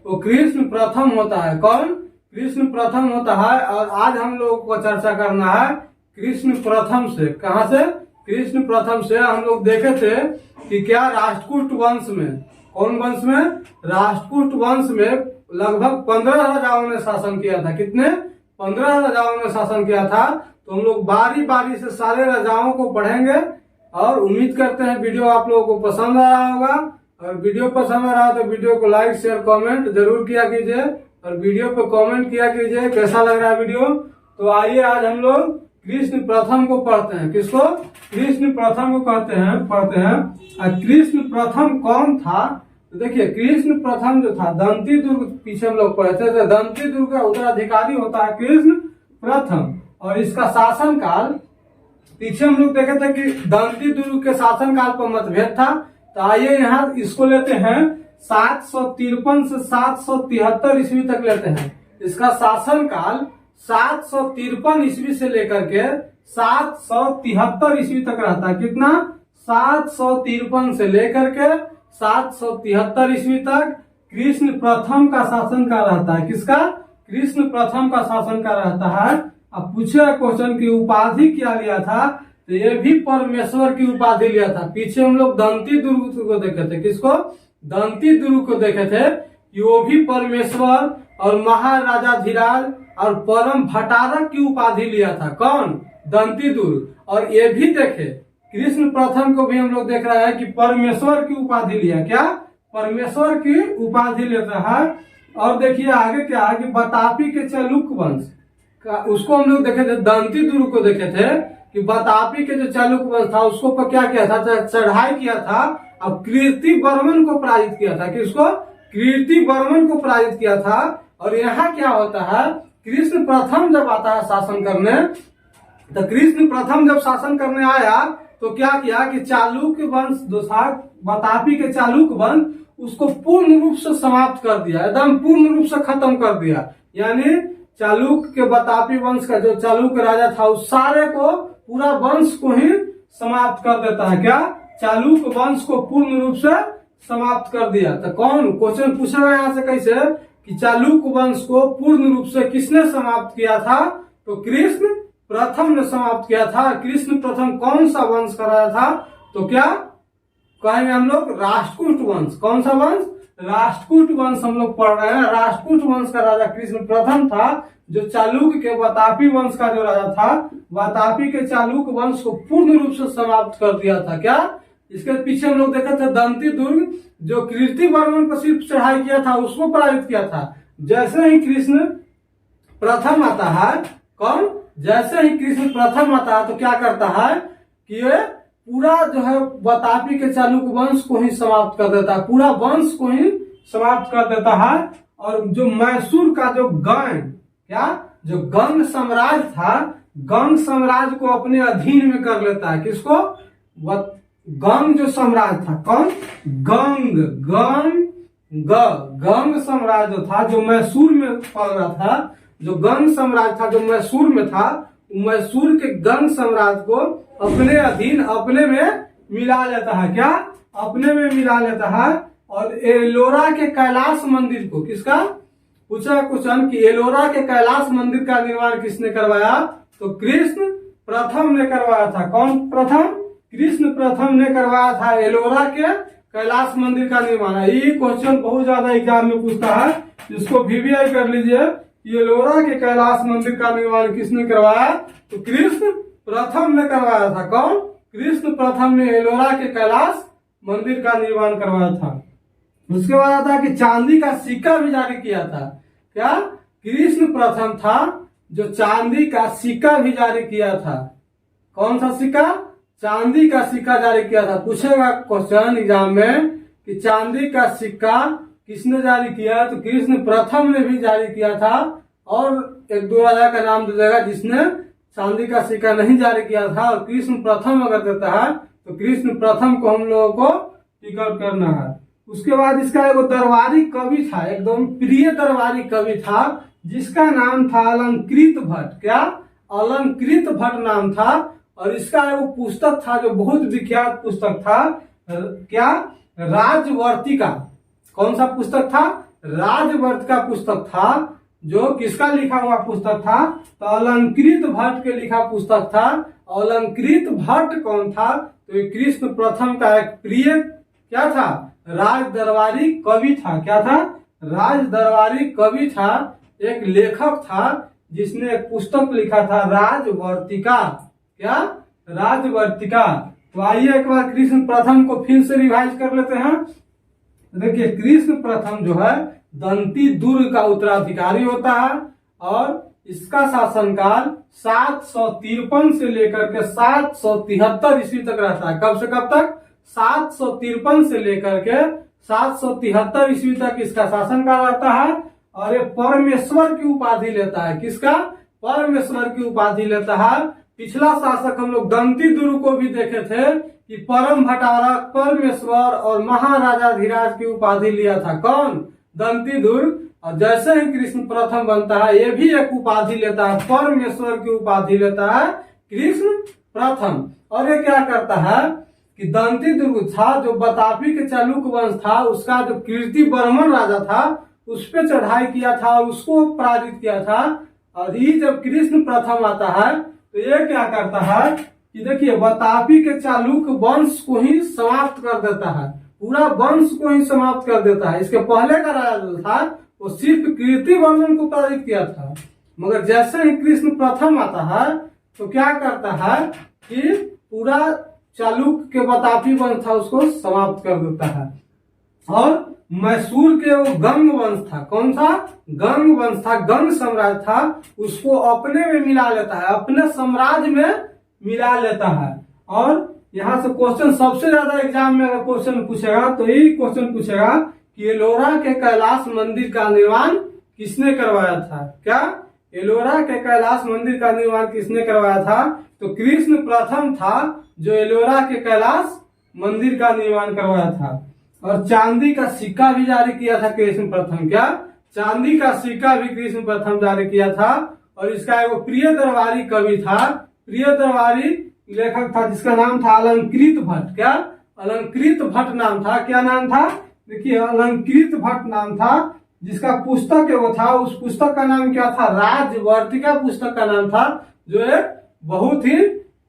वो कृष्ण प्रथम होता है। कौन? कृष्ण प्रथम होता है। और आज हम लोगों को चर्चा करना है कृष्ण प्रथम से। कहां से? कृष्ण प्रथम से। हम लोग देखे थे कि क्या राष्ट्रकूट वंश में, कौन वंश में? राष्ट्रकूट वंश में लगभग 15 राजाओं ने शासन किया था। कितने? 15 राजाओं ने शासन किया था। तो हम लोग बारी बारी से सारे राजाओं को पढ़ेंगे और उम्मीद करते हैं वीडियो आप लोगों को पसंद आ रहा होगा। और वीडियो पसंद आ रहा तो वीडियो को लाइक शेयर कमेंट जरूर किया कीजिए और वीडियो पे कमेंट किया कीजिए कैसा लग रहा है वीडियो। तो आइए आज हम लोग कृष्ण प्रथम को पढ़ते हैं। किसको? कृष्ण प्रथम को पढ़ते हैं। और कृष्ण प्रथम कौन था? तो देखिए कृष्ण प्रथम जो था दंती दुर्ग, पीछे हम लोग पढ़े थे, तो दंती दुर्ग का उत्तराधिकारी होता है कृष्ण प्रथम। और इसका शासन काल, पीछे हम लोग देखे थे कि दंती दुर्ग के शासन काल पर मतभेद था। तो आइए यहाँ इसको लेते हैं 753 से 773 ईस्वी तक लेते हैं। इसका शासन काल 753 ईस्वी से लेकर के 773 ईस्वी तक रहता है। कितना? 753 से लेकर के 773 ईस्वी तक कृष्ण प्रथम का शासन काल रहता है। किसका? कृष्ण प्रथम का शासन काल रहता है। अब पूछे क्वेश्चन की उपाधि क्या लिया था? तो ये भी परमेश्वर की उपाधि लिया था। पीछे हम लोग दंती दुर्ग को देखे थे। किसको? दंती दुर्ग को देखे थे कि वो भी परमेश्वर और महाराजा धीराज और परम भटारक की उपाधि लिया था। कौन? दंती दुर्ग। और ये भी देखे कृष्ण प्रथम को भी हम लोग देख रहे हैं कि परमेश्वर की उपाधि लिया। क्या? परमेश्वर की उपाधि लेता है। और देखिए आगे क्या है कि बतापी के चालुक्य वंश का, उसको हम लोग देखे थे, दंती दुर्ग को देखे थे कि बतापी के जो चालुक्य वंश था उसको पर क्या किया था? चढ़ाई किया था। अब कीर्ति वर्मन को पराजित किया था। किसको? कीर्ति वर्मन को पराजित किया था। और यहाँ क्या होता है? कृष्ण प्रथम जब आता है शासन करने, तो कृष्ण प्रथम जब शासन करने आया तो क्या किया कि चालुक्य वंश जो था, बतापी के चालुक्य वंश, उसको पूर्ण रूप से समाप्त कर दिया, एकदम पूर्ण रूप से खत्म कर दिया। यानी चालुक्य के बतापी वंश का जो चालुक्य राजा था उस सारे को, पूरा वंश को ही समाप्त कर देता है। क्या? चालुक्य वंश को पूर्ण रूप से समाप्त कर दिया। तो कौन? क्वेश्चन पूछेगा यहाँ से कैसे कि चालुक्य वंश को पूर्ण रूप से किसने समाप्त किया था? तो कृष्ण प्रथम ने समाप्त किया था। कृष्ण प्रथम कौन सा वंश कराया था? तो क्या कहेंगे हम लोग? राष्ट्रकूट वंश। कौन सा वंश? राष्ट्रकूट वंश हम लोग पढ़ रहे हैं। राष्ट्रकूट वंश का राजा कृष्ण प्रथम था, जो चालुक्य के बतापी वंश का जो राजा था, बतापी के चालुक्य वंश को पूर्ण रूप से समाप्त कर दिया था। क्या? इसके पीछे हम लोग देखे थे दंती दुर्ग, जो कीर्ति वर्मन पर सिर्फ चढ़ाई किया था उसको पराजित किया था। जैसे ही कृष्ण प्रथम आता है, कौन? जैसे ही कृष्ण प्रथम आता है तो क्या करता है कि ये पूरा जो है बतापी के चालुक्य वंश को ही समाप्त कर देता है, पूरा वंश को ही समाप्त कर देता है। और जो मैसूर का जो गंग, क्या, जो गंग साम्राज्य था, गंग साम्राज्य को अपने अधीन में कर लेता है। किसको? गंग जो साम्राज्य था, कौन? गंग, गंग साम्राज्य था जो मैसूर में पड़ रहा था, जो गंग साम्राज्य था जो मैसूर में था, मैसूर के गंग साम्राज्य को अपने अधीन, अपने में मिला लेता है। क्या? अपने में मिला लेता है। और एलोरा के कैलाश मंदिर को, किसका? पूछा क्वेश्चन कि एलोरा के कैलाश मंदिर का निर्माण किसने करवाया? तो कृष्ण प्रथम ने करवाया था। कौन प्रथम? कृष्ण प्रथम ने करवाया था एलोरा के कैलाश मंदिर का निर्माण। ये क्वेश्चन बहुत ज्यादा एग्जाम में पूछता है, इसको VVI कर लीजिए। एलोरा के कैलाश मंदिर का निर्माण किसने करवाया? तो कृष्ण प्रथम ने करवाया था। कौन? कृष्ण प्रथम ने एलोरा के कैलाश मंदिर का निर्माण करवाया था। उसके बाद आता कि चांदी का सिक्का भी जारी किया था। क्या? कृष्ण प्रथम था जो चांदी का सिक्का भी जारी किया था। कौन सा सिक्का? चांदी का सिक्का जारी किया था। पूछेगा क्वेश्चन एग्जाम में कि चांदी का सिक्का किसने जारी किया? तो कृष्ण प्रथम ने भी जारी किया था। और एक दो राजा का नाम दे देगा जिसने चांदी का सिक्का नहीं जारी किया था। और कृष्ण प्रथम अगर देता है तो कृष्ण प्रथम को हम लोगों को टिक आउट करना है। उसके बाद इसका एक दरबारी कवि था, एकदम प्रिय दरबारी कवि था, जिसका नाम था अलंकृत भट्ट। क्या? अलंकृत भट्ट नाम था। और इसका एक पुस्तक था जो बहुत विख्यात पुस्तक था। क्या? राजवर्तिका। कौन सा पुस्तक था? राजवर्त का पुस्तक था, जो किसका लिखा हुआ पुस्तक था, तो अलंकृत भट्ट के लिखा पुस्तक था। अलंकृत भट्ट कौन था, तो ये कृष्ण प्रथम का एक प्रिय क्या था, राज दरबारी कवि था। क्या था, राज दरबारी कवि था, एक लेखक था जिसने एक पुस्तक लिखा था राजवर्तिका। क्या, राजवर्तिका। तो आइए एक बार कृष्ण प्रथम को फिर से रिवाइज कर लेते हैं। देखिए कृष्ण प्रथम जो है दंती दुर्ग का उत्तराधिकारी होता है और इसका शासनकाल 753 से लेकर के 773 ईस्वी तक रहता है। कब से कब तक, 753 से लेकर के 773 ईस्वी तक इसका शासनकाल रहता है। और ये परमेश्वर की उपाधि लेता है। किसका, परमेश्वर की उपाधि लेता है। पिछला शासक हम लोग दंती दुर्ग को भी देखे थे कि परम भटारक, परमेश्वर और महाराजाधिराज की उपाधि लिया था। कौन, दंती दुर्ग। और जैसे ही कृष्ण प्रथम बनता है ये भी एक उपाधि लेता है, परमेश्वर की उपाधि लेता है कृष्ण प्रथम। और ये क्या करता है कि दंती दुर्ग था जो बतापी के चालुक्य वंश था, उसका जो कीर्ति वर्मन राजा था उस पर चढ़ाई किया था और उसको पराजित किया था। और ये जब कृष्ण प्रथम आता है तो ये क्या करता है कि देखिए बतापी के चालुक्य वंश को ही समाप्त कर देता है, पूरा वंश को ही समाप्त कर देता है। इसके पहले का राजा जो था वो सिर्फ कीर्ति वर्मन को पराजित किया था, मगर जैसे ही कृष्ण प्रथम आता है तो क्या करता है कि पूरा चालुक्य के बतापी वंश था उसको समाप्त कर देता है। और मैसूर के वो गंग वंश था, कौन था, गंग वंश था, गंग साम्राज्य था, उसको अपने में मिला लेता है, अपने साम्राज्य में मिला लेता है। और यहाँ से क्वेश्चन सबसे ज्यादा एग्जाम में अगर क्वेश्चन पूछेगा तो यही क्वेश्चन पूछेगा कि एलोरा के कैलाश मंदिर का निर्माण किसने करवाया था। क्या, एलोरा के कैलाश मंदिर का निर्माण किसने करवाया था, तो कृष्ण प्रथम था जो एलोरा के कैलाश मंदिर का निर्माण करवाया था। और चांदी का सिक्का भी जारी किया था कृष्ण प्रथम। क्या, चांदी का सिक्का भी कृष्ण प्रथम जारी किया था। और इसका एक प्रिय दरबारी कवि था, प्रिय दरबारी लेखक था जिसका नाम था अलंकृत भट्ट। क्या, अलंकृत भट्ट नाम था। क्या नाम था, देखिए अलंकृत भट्ट नाम था, जिसका पुस्तक वो था, उस पुस्तक का नाम क्या था, राजवर्तिका पुस्तक का नाम था, जो एक बहुत ही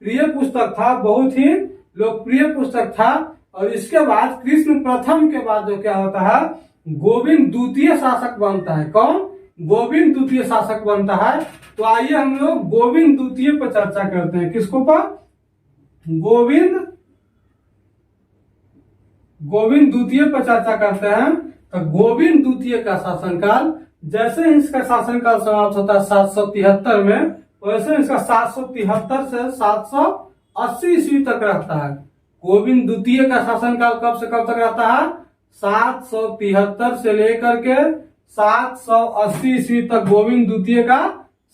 प्रिय पुस्तक था, बहुत ही लोकप्रिय पुस्तक था। और इसके बाद कृष्ण प्रथम के बाद जो क्या होता है, गोविंद द्वितीय शासक बनता है। कौन, गोविंद द्वितीय शासक बनता है। तो आइए हम लोग गोविंद द्वितीय पर चर्चा करते हैं। किसको पर, गोविंद द्वितीय पर चर्चा करते हैं। तो गोविंद द्वितीय का शासनकाल, जैसे ही इसका शासनकाल समाप्त होता है 773 में, वैसे इसका 773 से 780 ईस्वी तक रहता है। गोविंद द्वितीय का शासनकाल कब से कब तक रहता है, 773 से लेकर के 780 ईस्वी तक गोविंद द्वितीय का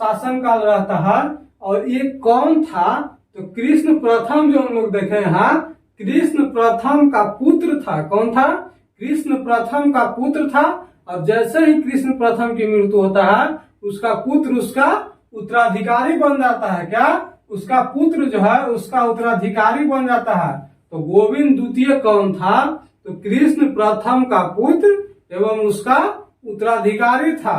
शासनकाल रहता है। और ये कौन था, तो कृष्ण प्रथम जो हम लोग देखे हैं, कृष्ण प्रथम का पुत्र था। कौन था, कृष्ण प्रथम का पुत्र था। और जैसे ही कृष्ण प्रथम की मृत्यु होता है उसका पुत्र उसका उत्तराधिकारी बन जाता है। क्या, उसका पुत्र जो है उसका उत्तराधिकारी बन जाता है। तो गोविंद द्वितीय कौन था, तो कृष्ण प्रथम का पुत्र एवं उसका उत्तराधिकारी था।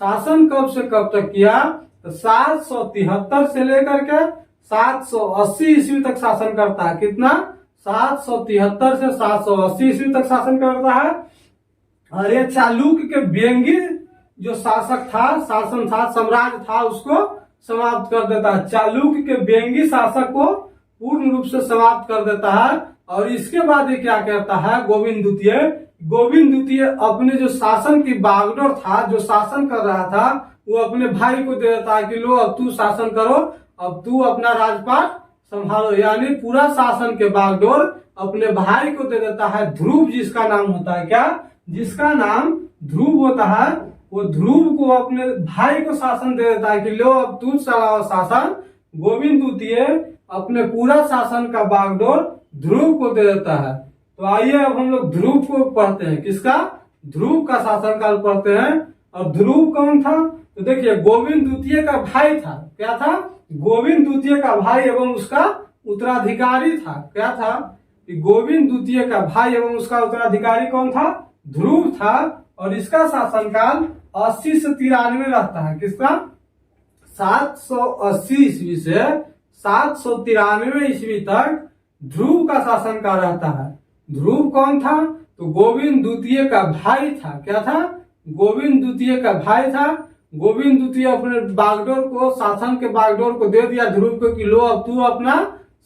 शासन कब से कब तक किया, तो 773 से लेकर के 780 ईस्वी तक शासन करता है। कितना, 773 से 780 ईस्वी तक शासन करता है। और ये चालुक्य के व्यंगी जो शासक था, शासन था, साम्राज्य था, उसको समाप्त कर देता है। चालुक्य के व्यंगी शासक को पूर्ण रूप से समाप्त कर देता है। और इसके बाद ये क्या करता है, गोविंद द्वितीय अपने जो शासन की बागडोर था, जो शासन कर रहा था, वो अपने भाई को दे देता है कि लो अब तू शासन करो, अब तू अपना राजपाट संभालो। यानी पूरा शासन के बागडोर अपने भाई को दे देता है, ध्रुव जिसका नाम होता है। क्या, जिसका नाम ध्रुव होता है, वो ध्रुव को अपने भाई को शासन दे देता है कि लो अब तू चलाओ शासन। गोविंद द्वितीय अपने पूरा शासन का बागडोर ध्रुव को दे देता है। तो आइए अब हम लोग ध्रुव को पढ़ते हैं। किसका, ध्रुव का शासनकाल पढ़ते हैं। और ध्रुव कौन था, तो देखिए गोविंद द्वितीय का भाई था। क्या था, गोविंद द्वितीय का भाई एवं उसका उत्तराधिकारी था। क्या था, कि गोविंद द्वितीय का भाई एवं उसका उत्तराधिकारी कौन था, ध्रुव था। और इसका शासनकाल 80 से 93 रहता है। किसका? 780 ईस्वी से 793 ईस्वी तक ध्रुव का शासनकाल रहता है। ध्रुव कौन था? तो गोविंद द्वितीय का भाई था। क्या था? गोविंद द्वितीय का भाई था। गोविंद द्वितीय अपने बागडोर को, शासन के बागडोर को दे दिया ध्रुव को कि लो अब तू अपना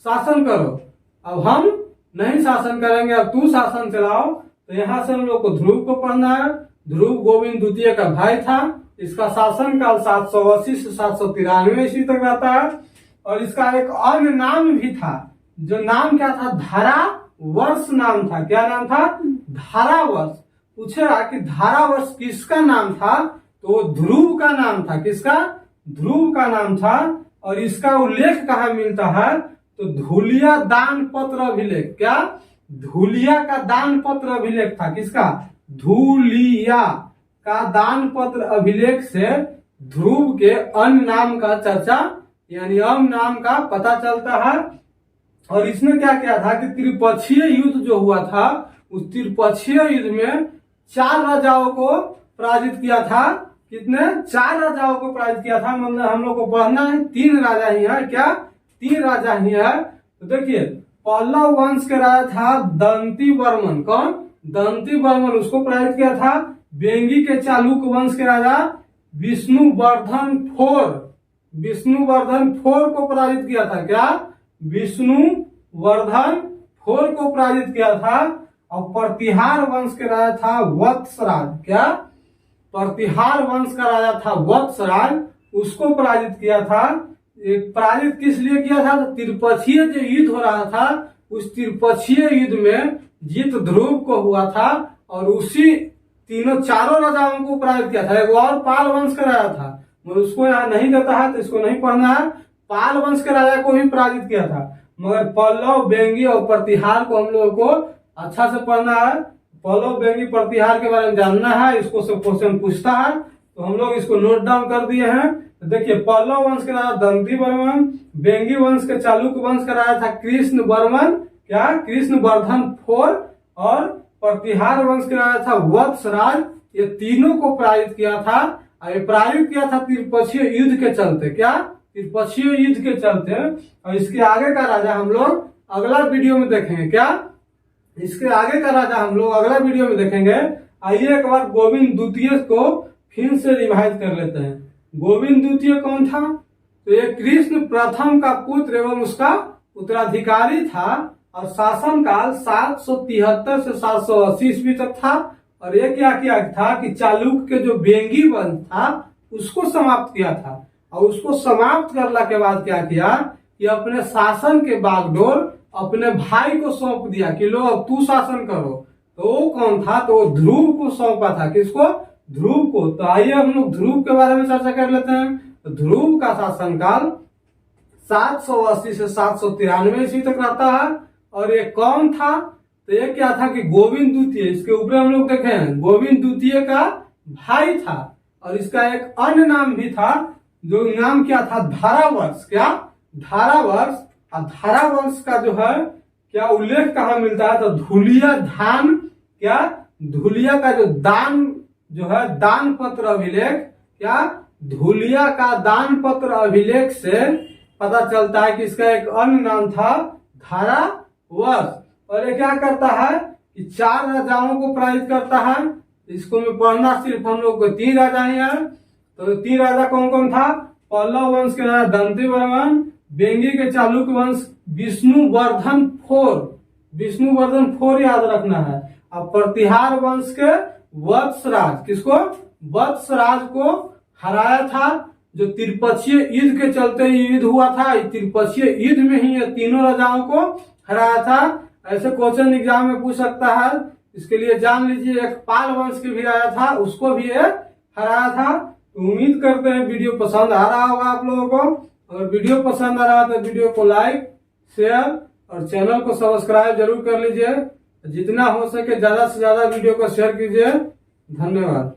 शासन करो, अब हम नहीं शासन करेंगे, अब तू शासन चलाओ। तो यहाँ से हम लोग को ध्रुव को पढ़ना है। ध्रुव गोविंद द्वितीय का भाई था। इसका शासन काल 780 से 793 ईस्वी तक रहता है। और इसका एक अन्य नाम भी था, जो नाम क्या था? धारावर्ष नाम था। क्या नाम था? धारावर्ष। पूछेगा कि धारावर्ष किसका नाम था? तो ध्रुव का नाम था। किसका? ध्रुव का नाम था। और इसका उल्लेख कहाँ मिलता है? तो धूलिया दान पत्र अभिलेख। क्या? धूलिया का दान पत्र अभिलेख था। किसका? धूलिया का दान पत्र अभिलेख से ध्रुव के अन्य नाम का चर्चा यानी अम नाम का पता चलता है। और इसमें क्या किया था कि त्रिपक्षीय युद्ध जो हुआ था, उस त्रिपक्षीय युद्ध में 4 राजाओं को पराजित किया था। कितने? 4 राजाओं को पराजित किया था। मतलब हम लोग को पढ़ना है 3 राजा ही है। क्या? 3 राजा ही है। तो देखिए, पल्लव वंश के राजा था दंती वर्मन। कौन? दंती वर्मन, उसको पराजित किया था। बेंगी के चालुक्य वंश के राजा विष्णुवर्धन फोर को पराजित किया था। क्या? विष्णुवर्धन फोर को पराजित किया था। और प्रतिहार वंश के राजा था वत्सराज। क्या? प्रतिहार वंश का राजा था वत्सराज, उसको पराजित किया था। पराजित किस लिए किया था? तो त्रिपक्षीय जो युद्ध हो रहा था, उस त्रिपक्षीय युद्ध में जीत ध्रुव को हुआ था। और उसी चारों राजाओं को पराजित किया था। एक और पाल वंश का राजा था, मगर उसको यहाँ नहीं देता है तो इसको नहीं पढ़ना है। पाल वंश के राजा को भी पराजित किया था, मगर पल्लव, बेंगी और प्रतिहार को हम लोगों को अच्छा से पढ़ना है। पल्लव, बेंगी, प्रतिहार के बारे में जानना है। इसको सब क्वेश्चन पूछता है, तो हम लोग इसको नोट डाउन कर दिए हैं। तो देखिए, पल्लव वंश के राजा दंती वर्मन, बेंगी वंश के चालुक्य वंश का राजा था कृष्ण वर्मन। क्या? कृष्णवर्धन फोर। और प्रतिहार वंश के राजा था वत्सराज। ये तीनों को पराजित किया था। और पराजित किया था त्रिपक्षीय युद्ध के चलते। क्या? त्रिपक्षीय युद्ध के चलते। और इसके आगे का राजा हम लोग अगला वीडियो में देखेंगे। क्या? इसके आगे का राजा हम लोग अगला वीडियो में देखेंगे। आइए एक बार गोविंद द्वितीय को फिर से रिवाइज कर लेते हैं। गोविंद द्वितीय कौन था? तो ये कृष्ण प्रथम का पुत्र एवं उसका उत्तराधिकारी था। और शासनकाल 773 से 780 ईस्वी तक था। और ये क्या किया था कि चालुक्य के जो बेंगी वंश था उसको समाप्त किया था। और उसको समाप्त करने के बाद क्या किया कि अपने शासन के बागडोर अपने भाई को सौंप दिया कि लो अब तू शासन करो। तो वो कौन था? तो वो ध्रुव को सौंपा था। किसको? ध्रुव को। तो आइए हम लोग ध्रुव के बारे में चर्चा कर लेते हैं। तो ध्रुव का शासनकाल 780 से 793 ईस्वी तक रहता है। और ये कौन था? तो ये क्या था कि गोविंद द्वितीय, इसके ऊपर हम लोग देखे हैं, गोविंद द्वितीय का भाई था। और इसका एक अन्य नाम भी था, जो नाम क्या था? धारावर्ष। क्या? धारावर्ष। और धारावर्ष का जो है क्या उल्लेख कहाँ मिलता है? तो धूलिया धान, क्या धूलिया का जो दान जो है दान पत्र अभिलेख, क्या धूलिया का दान पत्र अभिलेख से पता चलता है कि इसका एक अन्य नाम था धारावर्ष। और ये क्या करता है कि 4 राजाओं को पराजित करता है। इसको में पढ़ना सिर्फ हम लोग को 3 राजा ही है। तो 3 राजा कौन कौन था? पल्लव वंश के राजा दंती वर्मन, बेंगी के चालुक्य वंश विष्णुवर्धन फोर याद रखना है। अब प्रतिहार वंश के वत्सराज, किसको? वत्सराज को हराया था। जो त्रिपक्षीय युद्ध के चलते युद्ध हुआ था, त्रिपक्षीय युद्ध में ही ये तीनों राजाओं को हराया था। ऐसे क्वेश्चन एग्जाम में पूछ सकता है, इसके लिए जान लीजिए। एक पाल वंश के भी राजा था, उसको भी ये हराया था। तो उम्मीद करते हैं वीडियो पसंद आ रहा होगा आप लोगों को। अगर वीडियो पसंद आ रहा है तो वीडियो को लाइक, शेयर और चैनल को सब्सक्राइब जरूर कर लीजिए। जितना हो सके ज्यादा से ज्यादा वीडियो को शेयर कीजिए। धन्यवाद।